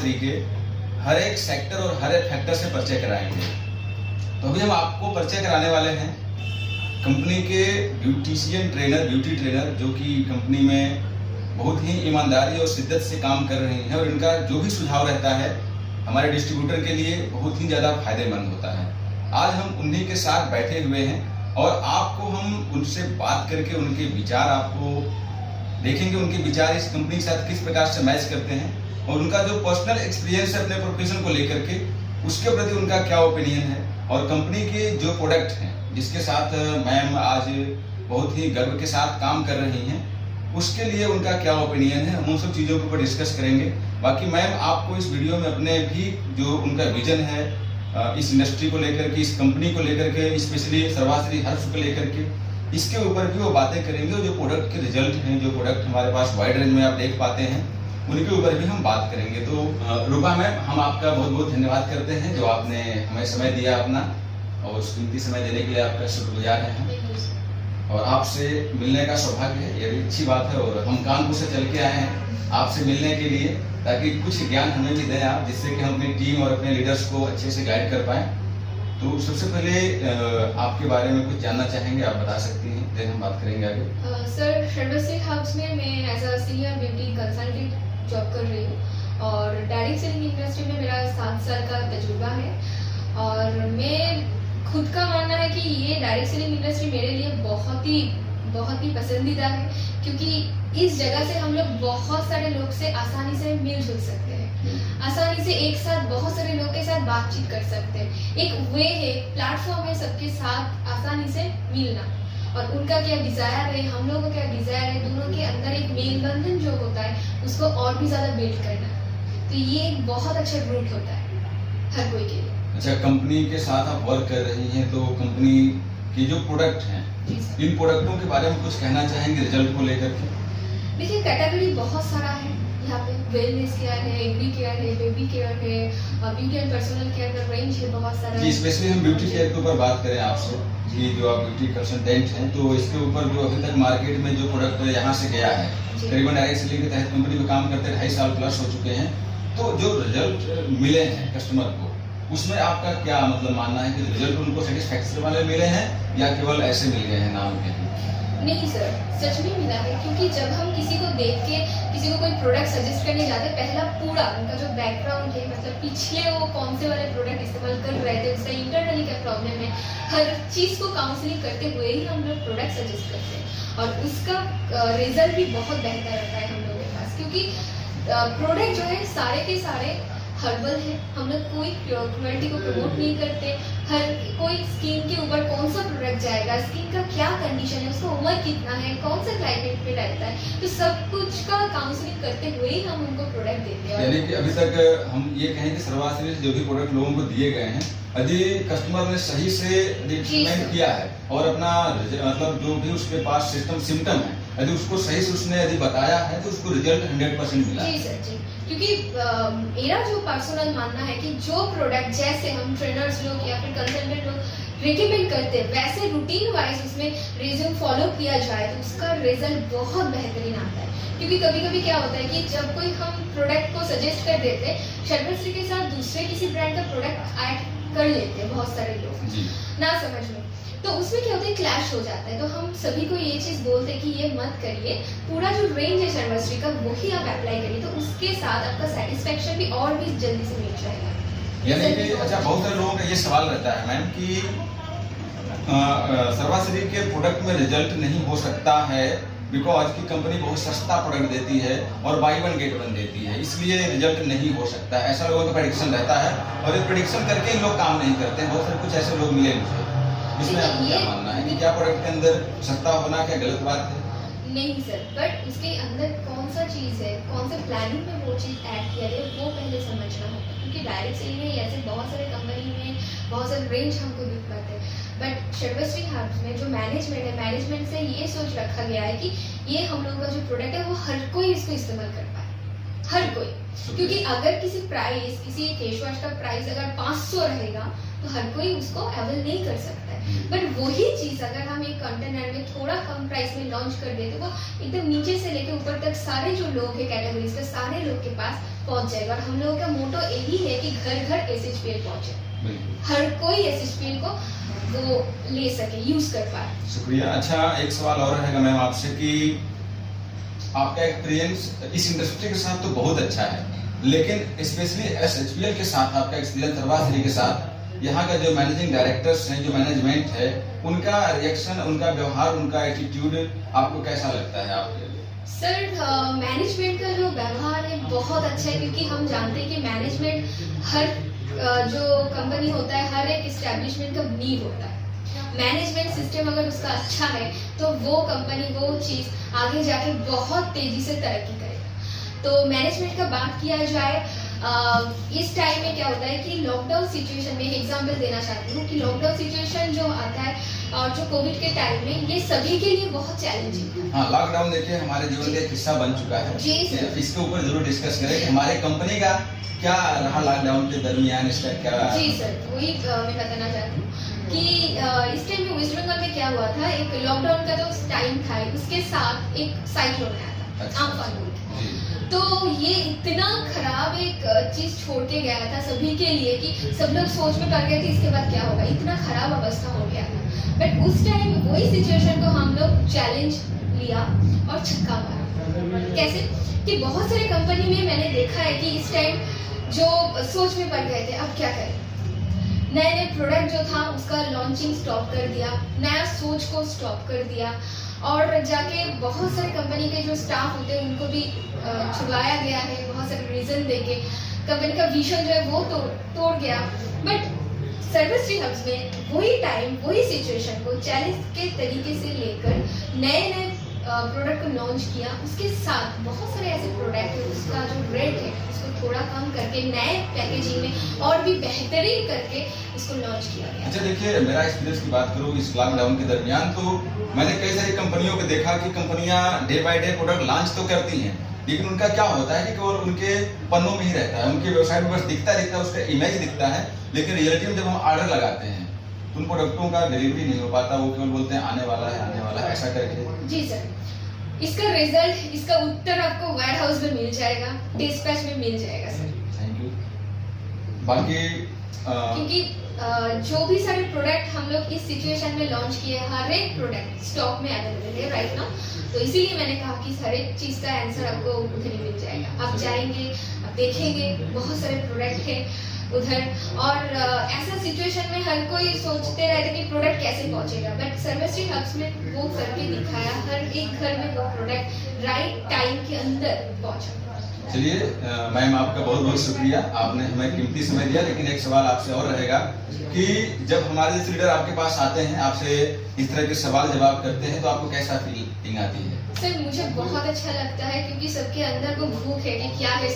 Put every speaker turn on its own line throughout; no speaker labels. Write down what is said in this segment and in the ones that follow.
सर्वाश्री के हर एक सेक्टर और हर एक फैक्टर से परिचय कराएंगे। तो अभी हम आपको परिचय कराने वाले हैं कंपनी के ब्यूटी ट्रेनर जो कि कंपनी में बहुत ही ईमानदारी और शिद्दत से काम कर रही हैं और इनका जो भी सुझाव रहता है हमारे डिस्ट्रीब्यूटर के लिए बहुत ही ज़्यादा फायदेमंद होता है। आज हम उन्हीं के साथ बैठे हुए हैं और आपको हम उनसे बात करके उनके विचार आपको देखेंगे, उनके विचार इस कंपनी के साथ किस प्रकार से मैच करते हैं और उनका जो पर्सनल एक्सपीरियंस है अपने प्रोफेशन को लेकर के उसके प्रति उनका क्या ओपिनियन है और कंपनी के जो प्रोडक्ट हैं जिसके साथ मैम आज बहुत ही गर्व के साथ काम कर रही हैं उसके लिए उनका क्या ओपिनियन है, हम उन सब चीज़ों के ऊपर डिस्कस करेंगे। बाकी मैम आपको इस वीडियो में अपने भी जो उनका विजन है इस इंडस्ट्री को लेकर के, इस कंपनी को लेकर के, स्पेशली सर्वाश्री हर्ष को लेकर के, इसके ऊपर भी वो बातें करेंगे और जो प्रोडक्ट के रिजल्ट हैं, जो प्रोडक्ट हमारे पास वाइड रेंज में आप देख पाते हैं उनके ऊपर भी हम बात करेंगे। तो रूपा मैम, हम आपका बहुत बहुत धन्यवाद करते हैं जो आपने हमें समय दिया अपना और उस कीमती समय देने के लिए आपका शुक्रगुजार हैं और आपसे मिलने का सौभाग्य है, ये भी अच्छी बात है। और हम कानपुर से चल के आए हैं आपसे मिलने के लिए ताकि कुछ ज्ञान हमें भी दें आप, जिससे कि हम अपनी टीम और अपने लीडर्स को अच्छे से गाइड कर पाएं। तो सबसे पहले आपके बारे में कुछ जानना चाहेंगे, आप बता सकती हैं, फिर हम बात करेंगे आगे।
सर, सर्वाश्री हब्स में मैं as a senior beauty consultant job कर रही हूँ और डायरेक्ट सेलिंग इंडस्ट्री में मेरा 7 साल का तजुर्बा है और मैं खुद का मानना है कि ये डायरेक्ट सेलिंग इंडस्ट्री मेरे लिए बहुत ही पसंदीदा है क्योंकि इस जगह से हम लोग बहुत सारे लोग से आसानी से मिलजुल सकते हैं, आसानी से एक साथ बहुत सारे लोग के साथ बातचीत कर सकते हैं। एक वे है, प्लेटफॉर्म है सबके साथ आसानी से मिलना और उनका क्या डिजायर है, हम लोगों का क्या डिजायर है, दोनों के अंदर एक मेल बंधन जो होता है उसको और भी ज्यादा बिल्ड करना। तो ये एक बहुत अच्छा रूट होता है हर कोई के लिए।
अच्छा, कंपनी के साथ आप वर्क कर रही हैं तो कंपनी के जो प्रोडक्ट हैं इन प्रोडक्टों के बारे में कुछ कहना चाहेंगे रिजल्ट को लेकर के?
देखिए, कैटेगरी बहुत सारा है यहाँ पे, वेलनेस केयर है, एग्री केयर है, बेबी केयर है, ब्यूटी एंड पर्सनल केयर का रेंज है बहुत सारा।
जी, स्पेशली हम ब्यूटी केयर के ऊपर बात करें आपसे कि जो आप ब्यूटी कंसल्टेंट हैं तो इसके ऊपर जो अभी तक मार्केट में जो प्रोडक्ट यहाँ से गया है करीबन डायरेक्ट सेलिंग के तहत कंपनी में काम करते 2.5 साल प्लस हो चुके हैं, तो जो रिजल्ट मिले हैं कस्टमर को उसमें आपका क्या मतलब मानना है कि रिजल्ट उनको सेटिस्फैक्टरी वाले मिले हैं या केवल ऐसे मिल गए हैं नाम के?
नहीं सर, सच में मिला है क्योंकि जब हम किसी को देख के किसी को कोई प्रोडक्ट सजेस्ट करने जाते हैं, पहला पूरा उनका जो बैकग्राउंड है, मतलब पिछले वो कौन से वाले प्रोडक्ट इस्तेमाल कर रहे थे, उसका इंटरनली क्या प्रॉब्लम है, हर चीज को काउंसलिंग करते हुए ही हम लोग प्रोडक्ट सजेस्ट करते हैं और उसका रिजल्ट भी बहुत बेहतर रहता है हम लोगों के पास क्योंकि प्रोडक्ट जो है सारे के सारे हर्बल है। हम लोग कोई क्रुएल्टी को प्रमोट नहीं करते, हर कोई स्किन के ऊपर कौन सा प्रोडक्ट जाएगा, स्किन का क्या कंडीशन है, उसका उम्र कितना है, कौन सा क्लाइमेट पे रहता है, तो सब कुछ का काउंसलिंग करते हुए ही हम उनको प्रोडक्ट देते हैं।
यानी कि अभी तक हम ये कहें कि सर्वाश्री जो भी प्रोडक्ट लोगों को दिए गए हैं यदि कस्टमर ने सही से ट्रीटमेंट किया है और अपना मतलब जो भी उसके पास सिम्टम है यदि उसको सही से उसने यदि बताया है तो उसको रिजल्ट 100% मिला।
जी सर जी, क्योंकि मेरा जो पर्सनल मानना है कि जो प्रोडक्ट जैसे हम ट्रेनर्स लोग या फिर कंसल्टेंट लोग रिकमेंड करते हैं वैसे रूटीन वाइज उसमें रिज्यूम फॉलो किया जाए तो उसका रिजल्ट बहुत बेहतरीन आता है। क्योंकि कभी कभी क्या होता है कि जब कोई हम प्रोडक्ट को सजेस्ट कर देते हैं, सर्वाश्री के साथ दूसरे किसी ब्रांड का प्रोडक्ट ऐड कर लेते हैं बहुत सारे लोग ना समझ में, तो उसमें क्या होता है, क्लैश हो जाता है। तो हम सभी को ये चीज बोलते हैं कि ये मत करिए, पूरा जो रेंज है सर्वाश्री का वही आप अप्लाई करिए, तो उसके साथ आपका सेटिस्फेक्शन भी और भी जल्दी से मिल जाएगा।
यानी कि अच्छा, बहुत सारे लोगों का ये सवाल रहता है मैम कि सर्वाश्री के प्रोडक्ट में रिजल्ट नहीं हो सकता है बिकॉज की कंपनी बहुत सस्ता प्रोडक्ट देती है और बाई वन गेट वन देती है, इसलिए रिजल्ट नहीं हो सकता है, ऐसा लोगों का प्रेडिक्शन रहता है और ये प्रेडिक्शन करके ही लोग काम नहीं करते हैं। बहुत सारे कुछ ऐसे लोग मिले मुझे, इसमें आपको क्या मानना है कि क्या प्रोडक्ट के अंदर सस्ता होना क्या गलत बात है?
नहीं सर, बट उसके अंदर कौन सा चीज है, कौन सा प्लानिंग में वो चीज ऐड किया है वो पहले समझना होगा क्योंकि डायरेक्ट सेलिंग में ऐसे बहुत सारे कंपनी में बहुत सारे रेंज हमको दिख पाते हैं, बट सर्वाश्री हब्स में जो मैनेजमेंट है, मैनेजमेंट से ये सोच रखा गया है कि ये हम लोगों का जो प्रोडक्ट है वो हर कोई इसको इस्तेमाल कर पाए, हर कोई। क्योंकि अगर किसी फेस वॉश का प्राइस अगर 500 रहेगा तो हर कोई उसको अवेल नहीं कर सकता है, बट वही चीज अगर हम एक कंटेनर में थोड़ा कम प्राइस में लॉन्च कर देते वो एकदम नीचे से लेके ऊपर तक सारे जो लोग हैं कैटेगरीज के सारे लोग के पास पहुंच जाएगा। और हम लोगों का मोटो यही है कि घर घर SHPL पहुंचे,
बिल्कुल।
हर कोई SHPL को वो ले सके, यूज कर पाए।
शुक्रिया। अच्छा, एक सवाल और रहेगा मैम आपसे कि आपका एक्सपीरियंस इस इंडस्ट्री के साथ तो बहुत अच्छा है, लेकिन स्पेशली SHPL के साथ आपका एक्सपीरियंस सर्वाश्री के साथ यहाँ का जो मैनेजिंग डायरेक्टर्स हैं, जो मैनेजमेंट है, उनका रिएक्शन, उनका व्यवहार, उनका एटीट्यूड आपको कैसा लगता है आपके लिए?
सर, मैनेजमेंट का जो व्यवहार है बहुत अच्छा है, क्योंकि हम जानते हैं कि मैनेजमेंट हर जो कंपनी होता है, हर एक एस्टेब्लिशमेंट का नींव होता है। मैनेजमेंट सिस्टम अगर उसका अच्छा है तो वो कंपनी, वो चीज आगे जाके बहुत तेजी से तरक्की करेगा। तो मैनेजमेंट का बात किया जाए, इस टाइम में क्या होता है कि लॉकडाउन सिचुएशन में, एग्जांपल देना चाहती हूँ कि लॉकडाउन सिचुएशन जो आता है और जो कोविड के टाइम में, ये सभी के लिए बहुत चैलेंजिंग था।
हाँ, लॉकडाउन देखिए हमारे जीवन का एक हिस्सा बन चुका है।
जी
इसके ऊपर जरूर डिस्कस करें कि हमारे कंपनी का क्या रहा लॉकडाउन के दरमियान, इसका क्या?
जी सर, वही मैं बताना चाहती हूँ कि इस टाइम में वेस्ट बंगाल में क्या हुआ था, एक लॉकडाउन का जो टाइम था उसके साथ एक साइक्लोन आया था,
अच्छा।
आम्फान बोल के। तो ये इतना खराब एक चीज छोड़ के गया था सभी के लिए कि सब लोग सोच में पड़ गए थे इसके बाद क्या होगा, इतना खराब अवस्था हो गया था। बट उस टाइम वही सिचुएशन को हम लोग चैलेंज लिया और छक्का मारा। कैसे कि बहुत सारे कंपनी में मैंने देखा है कि इस टाइम जो सोच में पड़ गए थे अब क्या करें, नए नए प्रोडक्ट जो था उसका लॉन्चिंग स्टॉप कर दिया, नया सोच को स्टॉप कर दिया, और जाके बहुत सारे कंपनी के जो स्टाफ होते हैं उनको भी छुड़वाया गया है, बहुत सारे रीजन देके कंपनी का विजन जो है वो तोड़ गया। बट सर्विस हब्स में वही टाइम, वही सिचुएशन को चैलेंज के तरीके से लेकर नए नए प्रोडक्ट को लॉन्च किया। उसके साथ बहुत सारे ऐसे प्रोडक्ट है उसका जो रेट है उसको थोड़ा कम करके नए पैकेजिंग में और भी बेहतरीन करके इसको लॉन्च किया गया।
अच्छा, देखिए मेरा एक्सपीरियंस की बात करूँ इस लॉकडाउन के दरमियान, तो मैंने कई सारी कंपनियों को देखा कि कंपनियां day by day product launch तो करती हैं, लेकिन उनका क्या होता है कि केवल उनके पन्नों में ही रहता है, उनके वेबसाइट में बस दिखता है, उसका इमेज दिखता है, लेकिन रियलिटी में जब हम ऑर्डर लगाते हैं तो उन प्रोडक्टों का डिलीवरी नहीं हो पाता, वो केवल बोलते हैं आने वाला है ऐसा करके।
जी सर, इसका रिजल्ट, इसका उत्तर आपको वेयर हाउस में मिल जाएगा, डिस्पैच में मिल जाएगा सर।
Thank you. बाकी
क्योंकि जो भी सारे प्रोडक्ट हम लोग इस सिचुएशन में लॉन्च किए, हर एक प्रोडक्ट स्टॉक में अवेलेबल है राइट नाउ, तो इसीलिए मैंने कहा कि हर एक चीज का आंसर आपको उधर ही मिल जाएगा। आप जाएंगे, आप देखेंगे, बहुत सारे प्रोडक्ट है उधर, और ऐसा सिचुएशन में हर कोई सोचते रहते कि प्रोडक्ट कैसे पहुंचेगा, बट सर्विस हब्स में वो करके दिखाया, हर एक घर में वो प्रोडक्ट राइट टाइम के अंदर पहुंचा।
चलिए मैम, आपका बहुत बहुत शुक्रिया, आपने हमें कीमती समय दिया। लेकिन एक सवाल आपसे और रहेगा कि जब हमारे जैसे लीडर आपके पास आते हैं, आपसे इस तरह के सवाल जवाब करते हैं, तो आपको कैसा फीलिंग आती है?
सर, मुझे बहुत अच्छा लगता है क्योंकि सबके अंदर वो भूख है कि क्या है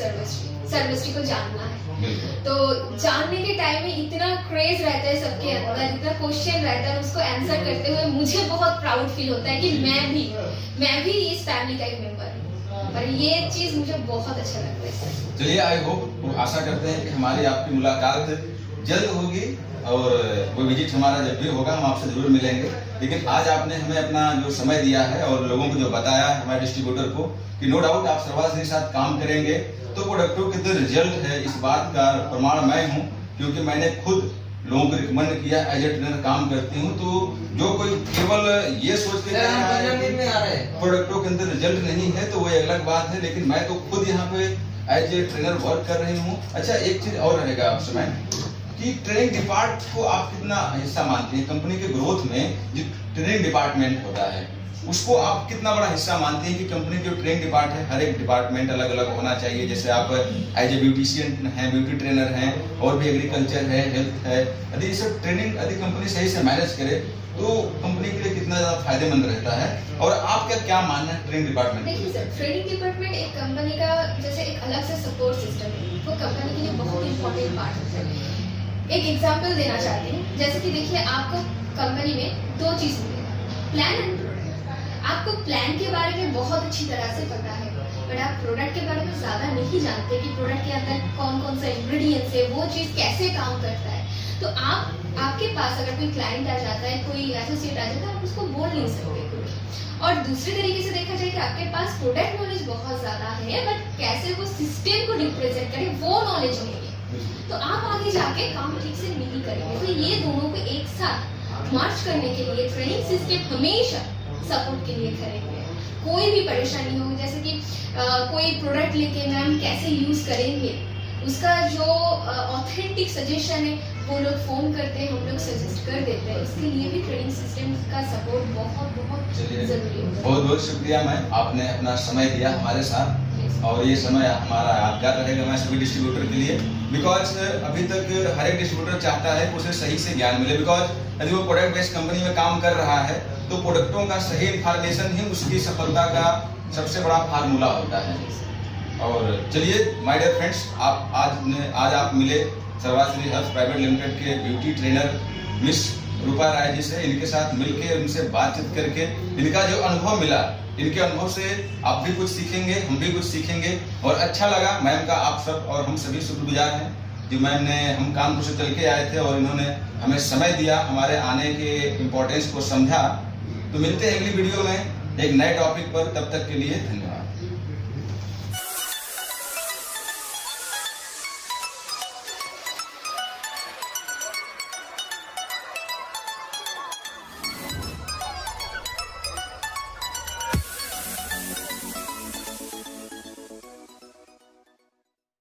सर्विस को जानना है। तो जानने के टाइम में इतना क्रेज रहता है सबके अंदर, इतना क्वेश्चन रहता है, उसको आंसर करते हुए मुझे बहुत प्राउड फील होता है कि मैं भी इस फैमिली का एक मेंबर हूँ, और ये चीज मुझे बहुत अच्छा लगता है सर।
चलिए, आई होप, आशा करते हैं कि हमारी आपकी मुलाकात जल्द होगी, और वो विजिट हमारा जब भी होगा हम आपसे जरूर मिलेंगे। लेकिन आज आपने हमें अपना जो समय दिया है और लोगों को जो बताया है, हमारे डिस्ट्रीब्यूटर को, कि नो डाउट आप सर्वाश्री के साथ काम करेंगे तो प्रोडक्टों के जो रिजल्ट है, इस बात का प्रमाण मैं हूँ, क्योंकि मैंने खुद लोगों को रिकमेंड किया, एज ए ट्रेनर काम करती हूँ। तो जो कोई केवल ये सोच के प्रोडक्टों के अंदर रिजल्ट नहीं है तो वो एक अलग बात है, लेकिन मैं तो खुद यहाँ पे एज ए ट्रेनर वर्क कर रही हूँ। अच्छा, एक चीज और रहेगा आपसे मैम कि ट्रेनिंग डिपार्ट को आप कितना हिस्सा मानती हैं कंपनी के ग्रोथ में? जो ट्रेनिंग डिपार्टमेंट होता है उसको आप कितना बड़ा हिस्सा मानते हैं कि कंपनी जो ट्रेनिंग डिपार्ट है, हर एक डिपार्टमेंट अलग अलग होना चाहिए? जैसे आप एज ए ब्यूटिशियन हैं, ब्यूटी ट्रेनर हैं, और भी एग्रीकल्चर है, हेल्थ है, यदि ये सब ट्रेनिंग यदि कंपनी सही से मैनेज करे तो कंपनी के लिए कितना ज्यादा फायदेमंद रहता है? और आपका क्या मानना है ट्रेनिंग डिपार्टमेंट?
देखिए सर, ट्रेनिंग डिपार्टमेंट एक कंपनी का जैसे एक अलग से सपोर्ट सिस्टम है, वो कंपनी के लिए बहुत इंपॉर्टेंट पार्ट होता है। एक एग्जांपल देना चाहती हूँ, जैसे कि देखिए आपको कंपनी में दो चीज मिलेगा, प्लान एंड प्रोडक्ट। आपको प्लान के बारे में बहुत अच्छी तरह से पता है, बट आप प्रोडक्ट के बारे में ज्यादा नहीं जानते कि प्रोडक्ट के अंदर कौन कौन सा इंग्रेडिएंट्स है, वो चीज कैसे काम करता है। तो आप आपके पास अगर कोई क्लाइंट आ जाता है, कोई एसोसिएट आ जाता है, आप उसको बोल नहीं सकते कुछ। और दूसरे तरीके से देखा जाए कि आपके पास प्रोडक्ट नॉलेज बहुत ज्यादा है, बट कैसे वो सिस्टम को रिप्रेजेंट करे वो नॉलेज नहीं है, तो आप आगे जाके काम ठीक से नहीं करेंगे। तो ये दोनों को एक साथ मार्च करने के लिए ट्रेनिंग सिस्टम हमेशा सपोर्ट के लिए करेंगे। कोई भी परेशानी हो, जैसे कि कोई प्रोडक्ट लेके मैम कैसे यूज करेंगे, उसका जो ऑथेंटिक सजेशन है वो लोग फोन करते हैं, हम लोग सजेस्ट कर देते हैं। इसके लिए भी ट्रेनिंग सिस्टम का सपोर्ट बहुत बहुत जरूरी है।
बहुत बहुत शुक्रिया मैम, आपने अपना समय दिया हमारे साथ, और ये समय हमारा यादगार रहेगा मैं सभी डिस्ट्रीब्यूटर के लिए। बिकॉज अभी तक हर एक डिस्ट्रीब्यूटर चाहता है कि उसे सही से ज्ञान मिले, बिकॉज यदि वो प्रोडक्ट बेस्ड कंपनी में काम कर रहा है तो प्रोडक्टों का सही इंफॉर्मेशन ही उसकी सफलता का सबसे बड़ा फार्मूला होता है। और चलिए माय डियर फ्रेंड्स, आज आप मिले सर्वाश्री हर्ब्स प्राइवेट लिमिटेड के ब्यूटी ट्रेनर मिस रूपा राय जी से। इनके साथ मिलके उनसे बातचीत करके इनका जो अनुभव मिला, इनके अनुभव से आप भी कुछ सीखेंगे, हम भी कुछ सीखेंगे, और अच्छा लगा। मैम का आप सब और हम सभी शुक्रगुजार हैं कि मैम ने, हम कानपुर से चल के आए थे और इन्होंने हमें समय दिया, हमारे आने के इम्पोर्टेंस को समझा। तो मिलते हैं अगली वीडियो में एक नए टॉपिक पर, तब तक के लिए धन्यवाद।